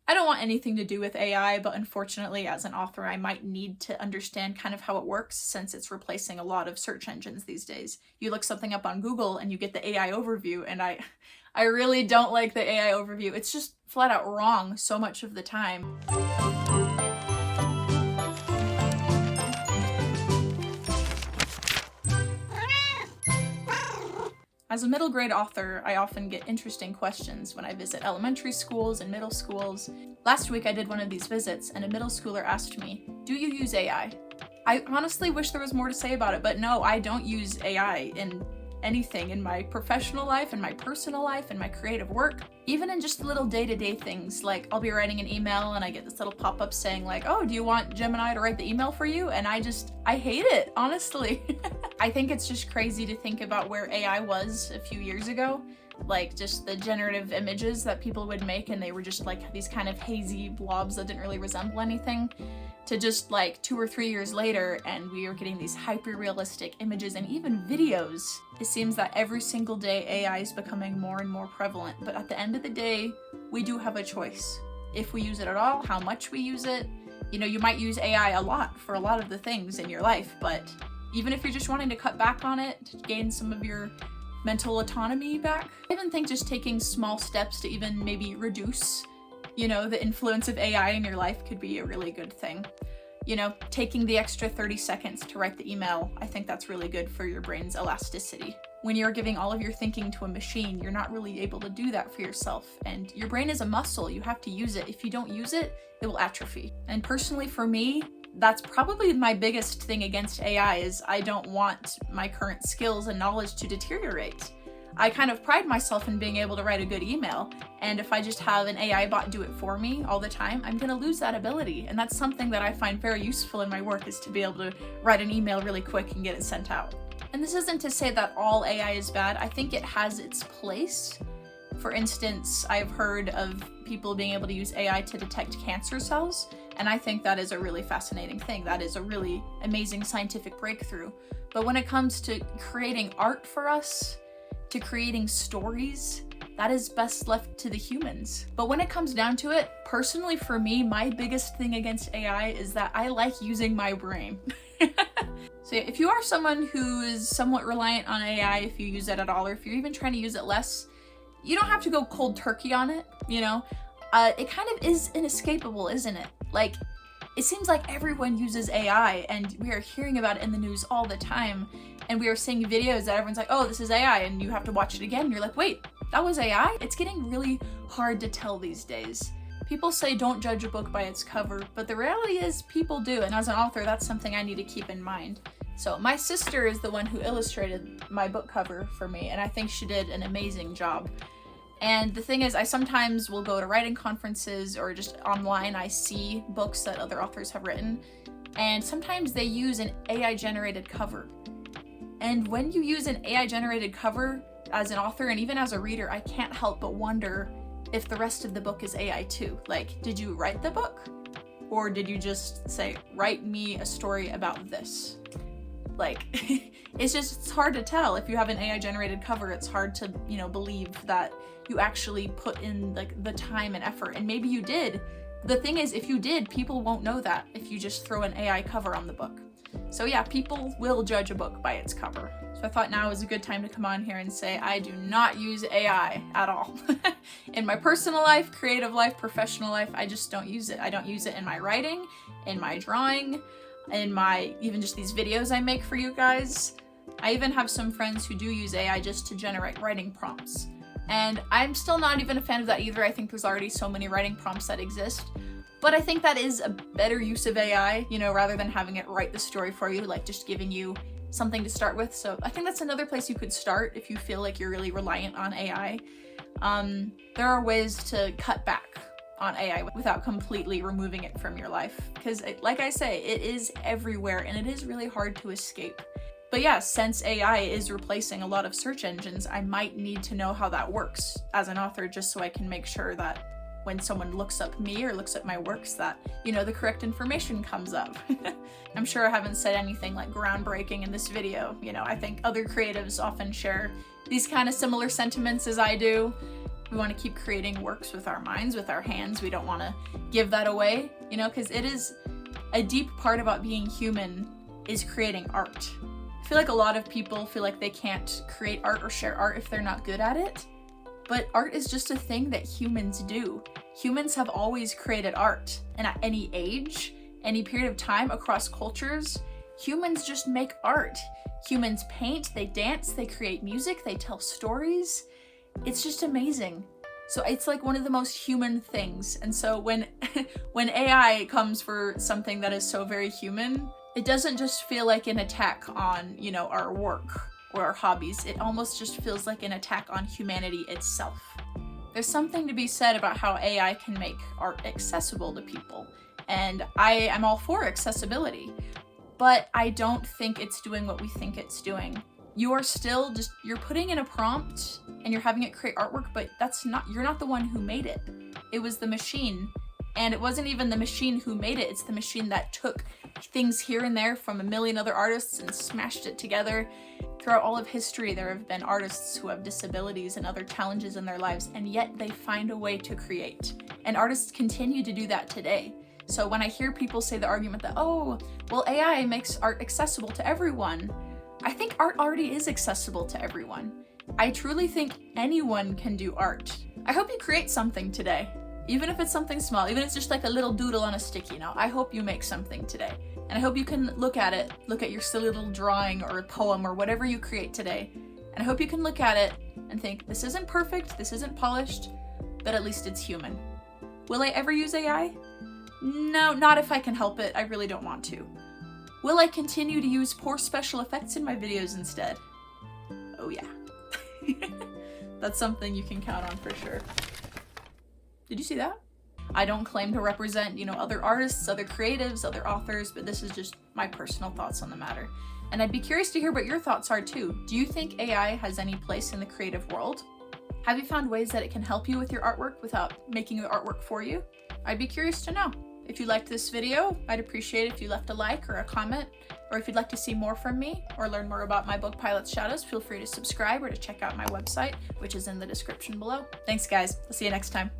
I don't want anything to do with AI, but unfortunately as an author, I might need to understand kind of how it works since it's replacing a lot of search engines these days. You look something up on Google and you get the AI overview, and I really don't like the AI overview. It's just flat out wrong so much of the time. As a middle grade author, I often get interesting questions when I visit elementary schools and middle schools. Last week I did one of these visits and a middle schooler asked me, "Do you use AI?" I honestly wish there was more to say about it, but no, I don't use AI in anything in my professional life, in my personal life, in my creative work, even in just little day-to-day things. Like I'll be writing an email and I get this little pop-up saying like, "Oh, do you want Gemini to write the email for you?" And I hate it, honestly. I think it's just crazy to think about where AI was a few years ago. Like just the generative images that people would make, and they were just like these kind of hazy blobs that didn't really resemble anything, to just like 2 or 3 years later and we are getting these hyper-realistic images and even videos. It seems that every single day AI is becoming more and more prevalent, but at the end of the day, we do have a choice. If we use it at all, how much we use it. You know, you might use AI a lot for a lot of the things in your life, but even if you're just wanting to cut back on it, to gain some of your mental autonomy back, I even think just taking small steps to even maybe reduce, you know, the influence of AI in your life could be a really good thing. You know, taking the extra 30 seconds to write the email, I think that's really good for your brain's elasticity. When you're giving all of your thinking to a machine, you're not really able to do that for yourself. And your brain is a muscle, you have to use it. If you don't use it, it will atrophy. And personally for me, that's probably my biggest thing against AI is I don't want my current skills and knowledge to deteriorate. I kind of pride myself in being able to write a good email, and if I just have an AI bot do it for me all the time, I'm gonna lose that ability, and that's something that I find very useful in my work, is to be able to write an email really quick and get it sent out. And this isn't to say that all AI is bad. I think it has its place. For instance, I've heard of people being able to use AI to detect cancer cells, and I think that is a really fascinating thing. That is a really amazing scientific breakthrough. But when it comes to creating art for us, to creating stories, that is best left to the humans. But when it comes down to it, personally for me, my biggest thing against AI is that I like using my brain. So yeah, if you are someone who is somewhat reliant on AI, if you use it at all, or if you're even trying to use it less, you don't have to go cold turkey on it, you know? It kind of is inescapable, isn't it? Like, it seems like everyone uses AI, and we are hearing about it in the news all the time, and we are seeing videos that everyone's like, "Oh, this is AI," and you have to watch it again, and you're like, "Wait, that was AI?" It's getting really hard to tell these days. People say don't judge a book by its cover, but the reality is people do, and as an author, that's something I need to keep in mind. So my sister is the one who illustrated my book cover for me, and I think she did an amazing job. And the thing is, I sometimes will go to writing conferences or just online, I see books that other authors have written, and sometimes they use an AI-generated cover. And when you use an AI-generated cover as an author and even as a reader, I can't help but wonder if the rest of the book is AI too. Like, did you write the book? Or did you just say, "Write me a story about this"? Like, it's hard to tell. If you have an AI-generated cover, it's hard to, you know, believe that you actually put in like the time and effort. And maybe you did. The thing is, if you did, people won't know that if you just throw an AI cover on the book. So yeah, people will judge a book by its cover. So I thought now is a good time to come on here and say I do not use AI at all. In my personal life, creative life, professional life, I just don't use it. I don't use it in my writing, in my drawing, in my, even just these videos I make for you guys. I even have some friends who do use AI just to generate writing prompts. And I'm still not even a fan of that either. I think there's already so many writing prompts that exist. But I think that is a better use of AI, you know, rather than having it write the story for you, like just giving you something to start with. So I think that's another place you could start if you feel like you're really reliant on AI. There are ways to cut back on AI without completely removing it from your life. Because like I say, it is everywhere and it is really hard to escape. But yeah, since AI is replacing a lot of search engines, I might need to know how that works as an author, just so I can make sure that when someone looks up me or looks at my works that, you know, the correct information comes up. I'm sure I haven't said anything like groundbreaking in this video. You know, I think other creatives often share these kind of similar sentiments as I do. We want to keep creating works with our minds, with our hands. We don't want to give that away, you know, because it is a deep part about being human is creating art. I feel like a lot of people feel like they can't create art or share art if they're not good at it. But art is just a thing that humans do. Humans have always created art, and at any age, any period of time, across cultures, humans just make art. Humans paint, they dance, they create music, they tell stories. It's just amazing. So it's like one of the most human things. And so when AI comes for something that is so very human, it doesn't just feel like an attack on, you know, our work or our hobbies. It almost just feels like an attack on humanity itself. There's something to be said about how AI can make art accessible to people. And I am all for accessibility, but I don't think it's doing what we think it's doing. You are still just, you're putting in a prompt and you're having it create artwork, but you're not the one who made it. It was the machine. And it wasn't even the machine who made it, it's the machine that took things here and there from a million other artists and smashed it together. Throughout all of history, there have been artists who have disabilities and other challenges in their lives, and yet they find a way to create. And artists continue to do that today. So when I hear people say the argument that, oh, well, AI makes art accessible to everyone, I think art already is accessible to everyone. I truly think anyone can do art. I hope you create something today. Even if it's something small, even if it's just like a little doodle on a sticky note, I hope you make something today. And I hope you can look at it, look at your silly little drawing or a poem or whatever you create today. And I hope you can look at it and think, this isn't perfect, this isn't polished, but at least it's human. Will I ever use AI? No, not if I can help it. I really don't want to. Will I continue to use poor special effects in my videos instead? Oh yeah. That's something you can count on for sure. Did you see that? I don't claim to represent, you know, other artists, other creatives, other authors, but this is just my personal thoughts on the matter. And I'd be curious to hear what your thoughts are too. Do you think AI has any place in the creative world? Have you found ways that it can help you with your artwork without making the artwork for you? I'd be curious to know. If you liked this video, I'd appreciate it if you left a like or a comment, or if you'd like to see more from me or learn more about my book Pilot's Shadows, feel free to subscribe or to check out my website, which is in the description below. Thanks guys, I'll see you next time.